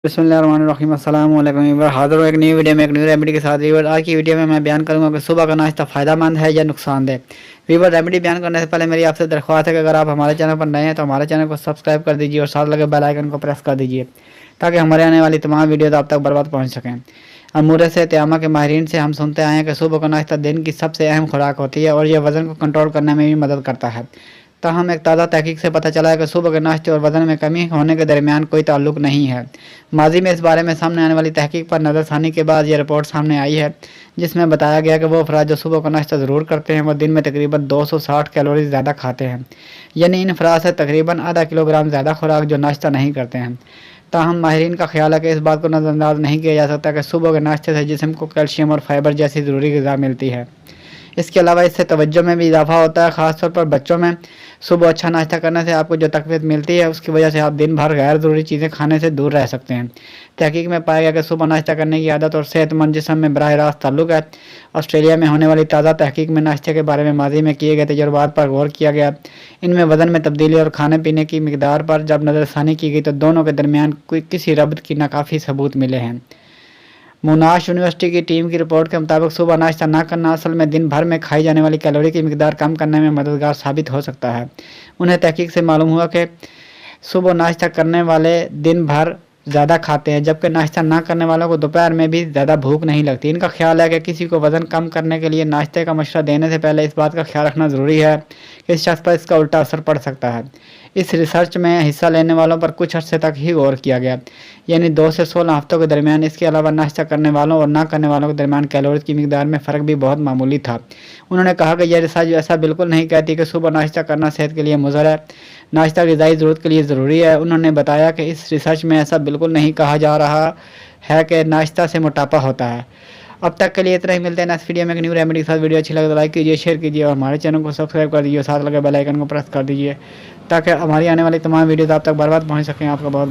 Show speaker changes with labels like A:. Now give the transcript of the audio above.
A: बिस्मिल्लाहिर्रहमानिर्रहीम अस्सलाम वालेकुम। हाज़िर हूँ एक नई वीडियो में एक न्यू रेमेडी के साथ। वीवर आज की वीडियो में मैं बयान करूँगा कि सुबह का नाश्ता फ़ायदेमंद है या नुकसानदेह। वीवर रेमेडी बयान करने से पहले मेरी आपसे दरख्वास्त है कि अगर आप हमारे चैनल पर नए हैं तो हमारे चैनल को सब्सक्राइब कर दीजिए और साथ लगे बेल आइकन को प्रेस कर दीजिए ताकि हमारे आने वाली तमाम वीडियो आप तक बर्बाद पहुँच सकें। अमूर सेहत आमा के माहिरीन से हम सुनते आए हैं कि सुबह का नाश्ता दिन की सबसे अहम खुराक होती है और यह वज़न को कंट्रोल करने में भी मदद करता है। ताहम एक ताज़ा तहकीक से पता चला है कि सुबह के नाश्ते और वज़न में कमी होने के दरमियान कोई ताल्लुक नहीं है। माजी में इस बारे में सामने आने वाली तहकीक पर नज़रसानी के बाद यह रिपोर्ट सामने आई है, जिसमें बताया गया कि वो अफराद जो सुबह का नाश्ता ज़रूर करते हैं वो दिन में तकरीबन 260 कैलोरी ज़्यादा खाते हैं, यानी इन अफराद से तकरीबन आधा किलोग्राम ज़्यादा खुराक जो नाश्ता नहीं करते हैं। ताहम माहिरीन का ख्याल है कि इस बात को नज़रअंदाज नहीं किया जा सकता कि सुबह के नाश्ते से जिस्म को कैल्शियम और फाइबर जैसी ज़रूरी ग़िज़ा मिलती है। इसके अलावा इससे तवज्जो में भी इजाफा होता है, ख़ासतौर पर बच्चों में। सुबह अच्छा नाश्ता करने से आपको जो तक़वियत मिलती है उसकी वजह से आप दिन भर गैर ज़रूरी चीज़ें खाने से दूर रह सकते हैं। तहकीक में पाया गया कि सुबह नाश्ता करने की आदत और सेहतमंद जिस्म में बराह रास्त ताल्लुक़ है। ऑस्ट्रेलिया में होने वाली ताज़ा तहकीक में नाश्ते के बारे में माजी में किए गए तजुर्बात पर गौर किया गया। इनमें वज़न में तब्दीली और खाने पीने की मिकदार पर जब नज़रसानी की गई तो दोनों के दरमियान किसी रब्त की नाकाफ़ी सबूत मिले हैं। मोनाश यूनिवर्सिटी की टीम की रिपोर्ट के मुताबिक सुबह नाश्ता न करना असल में दिन भर में खाई जाने वाली कैलोरी की मिकदार कम करने में मददगार साबित हो सकता है। उन्हें तहकीक से मालूम हुआ कि सुबह नाश्ता करने वाले दिन भर ज़्यादा खाते हैं, जबकि नाश्ता ना करने वालों को दोपहर में भी ज़्यादा भूख नहीं लगती। इनका ख्याल है कि किसी को वज़न कम करने के लिए नाश्ते का मशवरा देने से पहले इस बात का ख्याल रखना ज़रूरी है कि इस शख्स पर इसका उल्टा असर पड़ सकता है। इस रिसर्च में हिस्सा लेने वालों पर कुछ अर्से तक ही गौर किया गया, यानी 2 से 16 हफ्तों के दरमियान। इसके अलावा नाश्ता करने वालों और ना करने वालों के दरमियान कैलोरीज की मिकदार में फ़र्क भी बहुत मामूली था। उन्होंने कहा कि यह रिसर्च ऐसा बिल्कुल नहीं कहती कि सुबह नाश्ता करना सेहत के लिए मुज़र है। नाश्ता ग़िज़ाई ज़रूरत के लिए ज़रूरी है। उन्होंने बताया कि इस रिसर्च में ऐसा बिल्कुल नहीं कहा जा रहा है कि नाश्ता से मोटापा होता है। अब तक के लिए इतना ही। मिलते हैं नेक्स्ट वीडियो में एक न्यू रेमेडी के साथ। वीडियो अच्छी लगे तो लाइक कीजिए, शेयर कीजिए और हमारे चैनल को सब्सक्राइब कर दीजिए और साथ लगे बेल आइकन को प्रेस कर दीजिए ताकि हमारी आने वाली तमाम वीडियोज़ आप तक बर्बाद पहुँच सकें। आपका बहुत